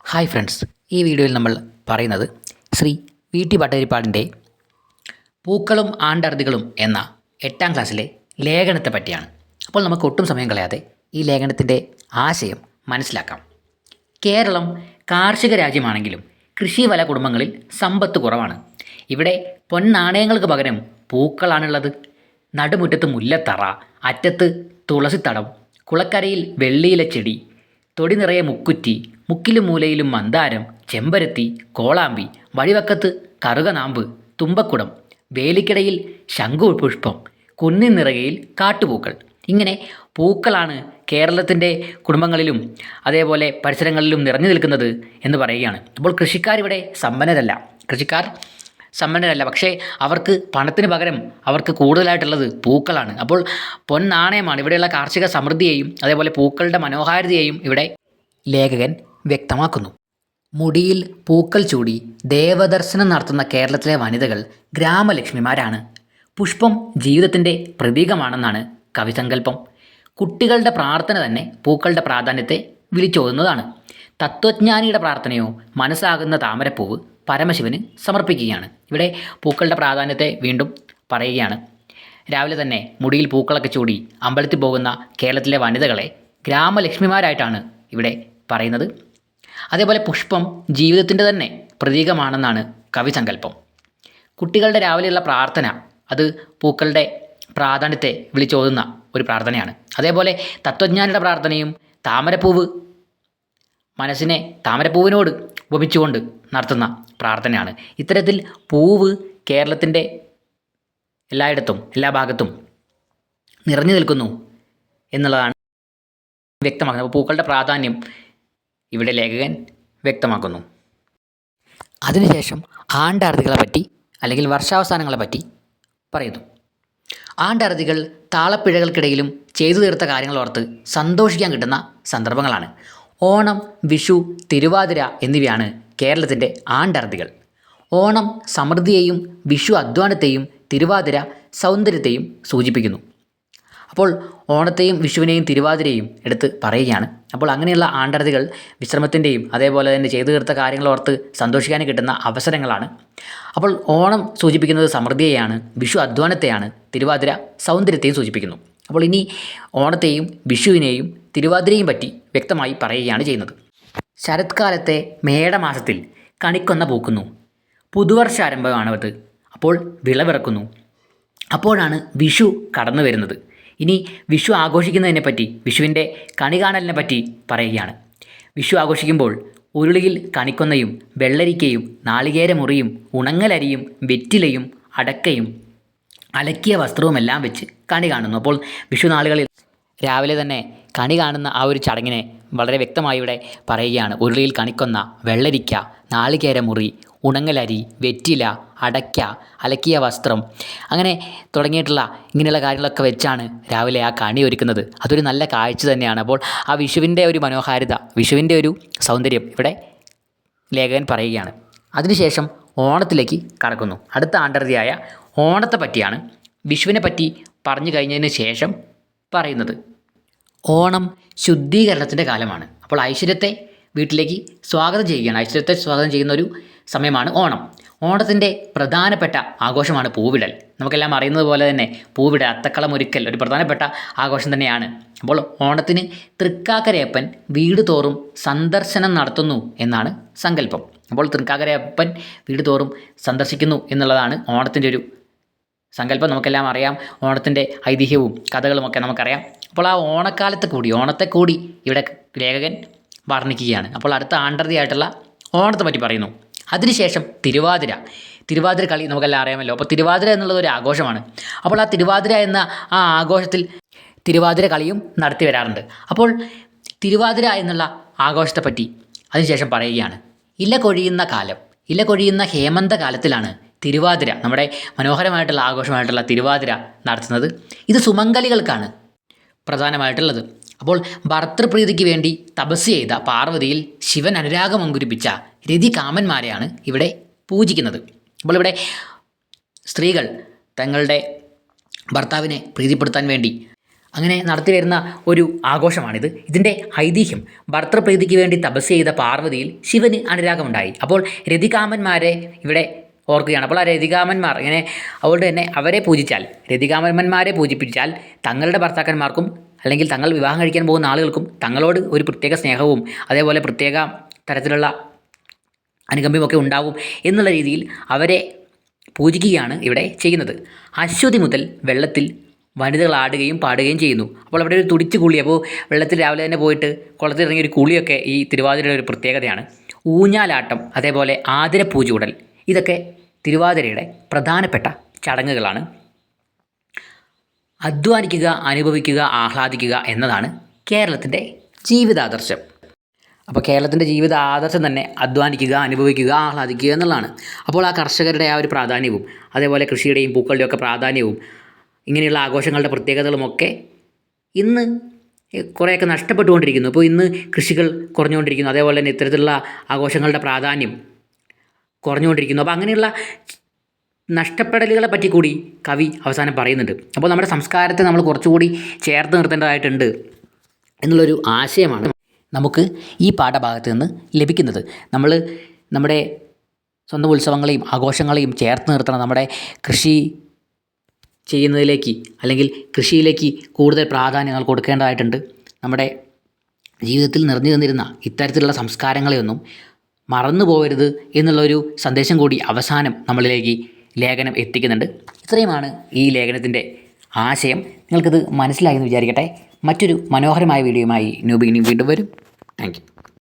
Hi friends, ഈ വീഡിയോയിൽ നമ്മൾ പറയുന്നത് ശ്രീ വി ടി ഭട്ടതിരിപ്പാടിൻ്റെ പൂക്കളും ആണ്ടർതികളും എന്ന 8ാം ക്ലാസ്സിലെ ലേഖനത്തെ പറ്റിയാണ്. അപ്പോൾ നമുക്ക് ഒട്ടും സമയം കളയാതെ ഈ ലേഖനത്തിൻ്റെ ആശയം മനസ്സിലാക്കാം. കേരളം കാർഷിക രാജ്യമാണെങ്കിലും കൃഷിവല കുടുംബങ്ങളിൽ സമ്പത്ത് കുറവാണ്. ഇവിടെ പൊന്നാണയങ്ങൾക്ക് പകരം പൂക്കളാണുള്ളത്. നടുമുറ്റത്ത് മുല്ലത്തറ, അറ്റത്ത് തുളസിത്തടം, കുളക്കരയിൽ വെള്ളിയില ചെടി, തൊടി നിറയെ മുക്കുറ്റി, മുക്കിലും മൂലയിലും മന്ദാരം, ചെമ്പരത്തി, കോളാമ്പി, വഴിവക്കത്ത് കറുകനാമ്പ്, തുമ്പക്കുടം, വേലിക്കിടയിൽ ശംഖുപുഷ്പം, കുന്നിൻ നിറകയിൽ കാട്ടുപൂക്കൾ. ഇങ്ങനെ പൂക്കളാണ് കേരളത്തിൻ്റെ കുടുംബങ്ങളിലും അതേപോലെ പരിസരങ്ങളിലും നിറഞ്ഞു നിൽക്കുന്നത് എന്ന് പറയുകയാണ്. അപ്പോൾ കൃഷിക്കാരിവിടെ സമ്പന്നരല്ല, പക്ഷേ അവർക്ക് പണത്തിന് പകരം അവർക്ക് കൂടുതലായിട്ടുള്ളത് പൂക്കളാണ്. അപ്പോൾ പൊന്നാണയമാണ്. ഇവിടെയുള്ള കാർഷിക സമൃദ്ധിയെയും അതേപോലെ പൂക്കളുടെ മനോഹാരിതയെയും ഇവിടെ ലേഖകൻ വ്യക്തമാക്കുന്നു. മുടിയിൽ പൂക്കൾ ചൂടി ദേവദർശനം നടത്തുന്ന കേരളത്തിലെ വനിതകൾ ഗ്രാമലക്ഷ്മിമാരാണ്. പുഷ്പം ജീവിതത്തിൻ്റെ പ്രതീകമാണെന്നാണ് കവിസങ്കല്പം. കുട്ടികളുടെ പ്രാർത്ഥന തന്നെ പൂക്കളുടെ പ്രാധാന്യത്തെ വിളിച്ചോതുന്നതാണ്. തത്വജ്ഞാനിയുടെ പ്രാർത്ഥനയോ മനസ്സാകുന്ന താമരപ്പൂവ് പരമശിവന് സമർപ്പിക്കുകയാണ്. ഇവിടെ പൂക്കളുടെ പ്രാധാന്യത്തെ വീണ്ടും പറയുകയാണ്. രാവിലെ തന്നെ മുടിയിൽ പൂക്കളൊക്കെ ചൂടി അമ്പലത്തിൽ പോകുന്ന കേരളത്തിലെ വനിതകളെ ഗ്രാമലക്ഷ്മിമാരായിട്ടാണ് ഇവിടെ പറയുന്നത്. അതേപോലെ പുഷ്പം ജീവിതത്തിൻ്റെ തന്നെ പ്രതീകമാണെന്നാണ് കവിസങ്കല്പം. കുട്ടികളുടെ രാവിലെയുള്ള പ്രാർത്ഥന അത് പൂക്കളുടെ പ്രാധാന്യത്തെ വിളിച്ചോതുന്ന ഒരു പ്രാർത്ഥനയാണ്. അതേപോലെ തത്വജ്ഞാനിയുടെ പ്രാർത്ഥനയും താമരപ്പൂവിനോട് ഉപമിച്ചുകൊണ്ട് നടത്തുന്ന പ്രാർത്ഥനയാണ്. ഇത്തരത്തിൽ പൂവ് കേരളത്തിൻ്റെ എല്ലാ ഭാഗത്തും നിറഞ്ഞു നിൽക്കുന്നു എന്നുള്ളതാണ് വ്യക്തമാക്കുന്നത്. അപ്പോൾ പൂക്കളുടെ പ്രാധാന്യം ഇവിടെ ലേഖകൻ വ്യക്തമാക്കുന്നു. അതിനുശേഷം ആണ്ടർതികളെ പറ്റി അല്ലെങ്കിൽ വർഷാവസാനങ്ങളെ പറ്റി പറയുന്നു. ആണ്ടർതികൾ താളപ്പിഴകൾക്കിടയിലും ചെയ്തു തീർത്ത കാര്യങ്ങൾ ഓർത്ത് സന്തോഷിക്കാൻ കിട്ടുന്ന സന്ദർഭങ്ങളാണ്. ഓണം, വിഷു, തിരുവാതിര എന്നിവയാണ് കേരളത്തിൻ്റെ ആണ്ടർതികൾ. ഓണം സമൃദ്ധിയെയും വിഷു അധ്വാനത്തെയും തിരുവാതിര സൗന്ദര്യത്തെയും സൂചിപ്പിക്കുന്നു. അപ്പോൾ ഓണത്തെയും വിഷുവിനെയും തിരുവാതിരയും എടുത്ത് പറയുകയാണ്. അപ്പോൾ അങ്ങനെയുള്ള ആണ്ടർതികൾ വിശ്രമത്തിൻ്റെയും അതേപോലെ തന്നെ ചെയ്തു തീർത്ത കാര്യങ്ങൾ ഓർത്ത് സന്തോഷിക്കാൻ കിട്ടുന്ന അവസരങ്ങളാണ്. അപ്പോൾ ഓണം സൂചിപ്പിക്കുന്നത് സമൃദ്ധിയെയാണ്, വിഷു അധ്വാനത്തെയാണ്, തിരുവാതിര സൗന്ദര്യത്തെയും സൂചിപ്പിക്കുന്നു. അപ്പോൾ ഇനി ഓണത്തെയും വിഷുവിനെയും തിരുവാതിരയും പറ്റി വ്യക്തമായി പറയുകയാണ് ചെയ്യുന്നത്. ശരത്കാലത്തെ മേടമാസത്തിൽ കണിക്കൊന്ന പൂക്കുന്നു. പുതുവർഷാരംഭമാണത്. അപ്പോൾ വിളവിറക്കുന്നു. അപ്പോഴാണ് വിഷു കടന്നു വരുന്നത്. ഇനി വിഷു ആഘോഷിക്കുന്നതിനെ പറ്റി, വിഷുവിൻ്റെ കണി കാണലിനെ പറ്റി പറയുകയാണ്. വിഷു ആഘോഷിക്കുമ്പോൾ ഉരുളിയിൽ കണിക്കൊന്നയും വെള്ളരിക്കയും നാളികേരമുറിയും ഉണങ്ങലരിയും വെറ്റിലയും അടക്കയും അലക്കിയ വസ്ത്രവുമെല്ലാം വെച്ച് കണി കാണുന്നു. അപ്പോൾ വിഷു നാളുകളിൽ രാവിലെ തന്നെ കണി കാണുന്ന ആ ഒരു ചടങ്ങിനെ വളരെ വ്യക്തമായി ഇവിടെ പറയുകയാണ്. ഉരുളിയിൽ കണിക്കൊന്ന, വെള്ളരിക്ക, നാളികേരമുറി, ഉണങ്ങലരി, വെറ്റില, അടയ്ക്ക, അലക്കിയ വസ്ത്രം, അങ്ങനെ തുടങ്ങിയിട്ടുള്ള ഇങ്ങനെയുള്ള കാര്യങ്ങളൊക്കെ വെച്ചാണ് രാവിലെ ആ കണി ഒരുക്കുന്നത്. അതൊരു നല്ല കാഴ്ച തന്നെയാണ്. അപ്പോൾ ആ വിഷുവിൻ്റെ ഒരു മനോഹാരിത, വിഷുവിൻ്റെ ഒരു സൗന്ദര്യം ഇവിടെ ലേഖകൻ പറയുകയാണ്. അതിനുശേഷം ഓണത്തിലേക്ക് കടക്കുന്നു. അടുത്ത ആണ്ടർതിയായ ഓണത്തെ പറ്റിയാണ് വിഷുവിനെ പറ്റി പറഞ്ഞു കഴിഞ്ഞതിന് ശേഷം പറയുന്നത്. ഓണം ശുദ്ധീകരണത്തിൻ്റെ കാലമാണ്. അപ്പോൾ ഐശ്വര്യത്തെ വീട്ടിലേക്ക് സ്വാഗതം ചെയ്യുകയാണ്. ഐശ്വര്യത്തെ സ്വാഗതം ചെയ്യുന്ന ഒരു സമയമാണ് ഓണം. ഓണത്തിൻ്റെ പ്രധാനപ്പെട്ട ആഘോഷമാണ് പൂവിടൽ. നമുക്കെല്ലാം അറിയുന്നത് പോലെ തന്നെ പൂവിടൽ, അത്തക്കളം ഒരുക്കൽ ഒരു പ്രധാനപ്പെട്ട ആഘോഷം തന്നെയാണ്. അപ്പോൾ ഓണത്തിന് തൃക്കാക്കരയപ്പൻ വീട് തോറും സന്ദർശനം നടത്തുന്നു എന്നാണ് സങ്കല്പം. അപ്പോൾ തൃക്കാക്കരയപ്പൻ വീട് തോറും സന്ദർശിക്കുന്നു എന്നുള്ളതാണ് ഓണത്തിൻ്റെ ഒരു സങ്കല്പം. നമുക്കെല്ലാം അറിയാം. ഓണത്തിൻ്റെ ഐതിഹ്യവും കഥകളുമൊക്കെ നമുക്കറിയാം. അപ്പോൾ ആ ഓണത്തെ കൂടി ഇവിടെ ലേഖകൻ വർണ്ണിക്കുകയാണ്. അപ്പോൾ അടുത്ത ആണ്ടർതിയായിട്ടുള്ള ഓണത്തെ പറ്റി പറയുന്നു. അതിനുശേഷം തിരുവാതിര കളി നമുക്കെല്ലാം അറിയാമല്ലോ. അപ്പോൾ തിരുവാതിര എന്നുള്ളത് ഒരു ആഘോഷമാണ്. അപ്പോൾ ആ തിരുവാതിര എന്ന ആ ആഘോഷത്തിൽ തിരുവാതിര കളിയും നടത്തി വരാറുണ്ട്. അപ്പോൾ തിരുവാതിര എന്നുള്ള ആഘോഷത്തെപ്പറ്റി അതിനുശേഷം പറയുകയാണ്. ഇല കൊഴിയുന്ന ഹേമന്തകാലത്തിലാണ് തിരുവാതിര, നമ്മുടെ മനോഹരമായിട്ടുള്ള ആഘോഷമായിട്ടുള്ള തിരുവാതിര നടത്തുന്നത്. ഇത് സുമംഗലികൾക്കാണ് പ്രധാനമായിട്ടുള്ളത്. അപ്പോൾ ഭർത്തൃപ്രീതിക്ക് വേണ്ടി തപസ് ചെയ്ത പാർവതിയിൽ ശിവൻ അനുരാഗം അങ്കുരിപ്പിച്ച രതികാമന്മാരെയാണ് ഇവിടെ പൂജിക്കുന്നത്. അപ്പോൾ ഇവിടെ സ്ത്രീകൾ തങ്ങളുടെ ഭർത്താവിനെ പ്രീതിപ്പെടുത്താൻ വേണ്ടി അങ്ങനെ നടത്തി വരുന്ന ഒരു ആഘോഷമാണിത്. ഇതിൻ്റെ ഐതിഹ്യം ഭർത്തൃപ്രീതിക്ക് വേണ്ടി തപസ് ചെയ്ത പാർവതിയിൽ ശിവന് അനുരാഗമുണ്ടായി. അപ്പോൾ രതികാമന്മാരെ ഇവിടെ ഓർക്കുകയാണ്. അപ്പോൾ ആ രതികാമന്മാർ ഇങ്ങനെ അതുകൊണ്ട് തന്നെ അവരെ പൂജിച്ചാൽ, രതികാമന്മാരെ പൂജിപ്പിച്ചാൽ തങ്ങളുടെ ഭർത്താക്കന്മാർക്കും അല്ലെങ്കിൽ തങ്ങൾ വിവാഹം കഴിക്കാൻ പോകുന്ന ആളുകൾക്കും തങ്ങളോട് ഒരു പ്രത്യേക സ്നേഹവും അതേപോലെ പ്രത്യേക തരത്തിലുള്ള അനുകമ്പയുമൊക്കെ ഉണ്ടാവും എന്നുള്ള രീതിയിൽ അവരെ പൂജിക്കുകയാണ് ഇവിടെ ചെയ്യുന്നത്. അശ്വതി മുതൽ വെള്ളത്തിൽ വനിതകൾ ആടുകയും പാടുകയും ചെയ്യുന്നു. അപ്പോൾ അവിടെ ഒരു തുടിച്ച് കുളി, അപ്പോൾ വെള്ളത്തിൽ രാവിലെ തന്നെ പോയിട്ട് കുളത്തിലിറങ്ങിയ ഒരു കുളിയൊക്കെ ഈ തിരുവാതിരയുടെ ഒരു പ്രത്യേകതയാണ്. ഊഞ്ഞാലാട്ടം, അതേപോലെ ആതിരപ്പൂജൂടൽ, ഇതൊക്കെ തിരുവാതിരയുടെ പ്രധാനപ്പെട്ട ചടങ്ങുകളാണ്. അധ്വാനിക്കുക, അനുഭവിക്കുക, ആഹ്ലാദിക്കുക എന്നതാണ് കേരളത്തിൻ്റെ ജീവിതാദർശം. അപ്പോൾ കേരളത്തിൻ്റെ ജീവിത ആദർശം തന്നെ അധ്വാനിക്കുക, അനുഭവിക്കുക, ആഹ്ലാദിക്കുക എന്നുള്ളതാണ്. അപ്പോൾ ആ കർഷകരുടെ ആ ഒരു പ്രാധാന്യവും അതേപോലെ കൃഷിയുടെയും പൂക്കളുടെയും ഒക്കെ പ്രാധാന്യവും ഇങ്ങനെയുള്ള ആഘോഷങ്ങളുടെ പ്രത്യേകതകളുമൊക്കെ ഇന്ന് കുറേയൊക്കെ നഷ്ടപ്പെട്ടുകൊണ്ടിരിക്കുന്നു. ഇപ്പോൾ ഇന്ന് കൃഷികൾ കുറഞ്ഞുകൊണ്ടിരിക്കുന്നു, അതേപോലെ തന്നെ ഇത്തരത്തിലുള്ള ആഘോഷങ്ങളുടെ പ്രാധാന്യം കുറഞ്ഞുകൊണ്ടിരിക്കുന്നു. അപ്പോൾ അങ്ങനെയുള്ള നഷ്ടപ്പെടലുകളെ പറ്റി കൂടി കവി അവസാനം പറയുന്നുണ്ട്. അപ്പോൾ നമ്മുടെ സംസ്കാരത്തെ നമ്മൾ കുറച്ചുകൂടി ചേർത്ത് നിർത്തേണ്ടതായിട്ടുണ്ട് എന്നുള്ളൊരു ആശയമാണ് നമുക്ക് ഈ പാഠഭാഗത്ത് നിന്ന് ലഭിക്കുന്നത്. നമ്മൾ നമ്മുടെ സ്വന്തം ഉത്സവങ്ങളെയും ആഘോഷങ്ങളെയും ചേർത്ത് നിർത്തണം. നമ്മുടെ കൃഷി ചെയ്യുന്നതിലേക്ക് അല്ലെങ്കിൽ കൃഷിയിലേക്ക് കൂടുതൽ പ്രാധാന്യങ്ങൾ കൊടുക്കേണ്ടതായിട്ടുണ്ട്. നമ്മുടെ ജീവിതത്തിൽ നിറഞ്ഞു നിന്നിരുന്ന ഇത്തരത്തിലുള്ള സംസ്കാരങ്ങളെയൊന്നും മറന്നു പോകരുത് എന്നുള്ളൊരു സന്ദേശം കൂടി അവസാനം നമ്മളിലേക്ക് ലേഖനം എത്തിക്കുന്നുണ്ട്. ഇത്രയുമാണ് ഈ ലേഖനത്തിൻ്റെ ആശയം. നിങ്ങൾക്കിത് മനസ്സിലായെന്ന് വിചാരിക്കട്ടെ. മറ്റൊരു മനോഹരമായ വീഡിയോയുമായി ന്യൂ ബിഗിനിംഗ് വീണ്ടും വരും. Thank you.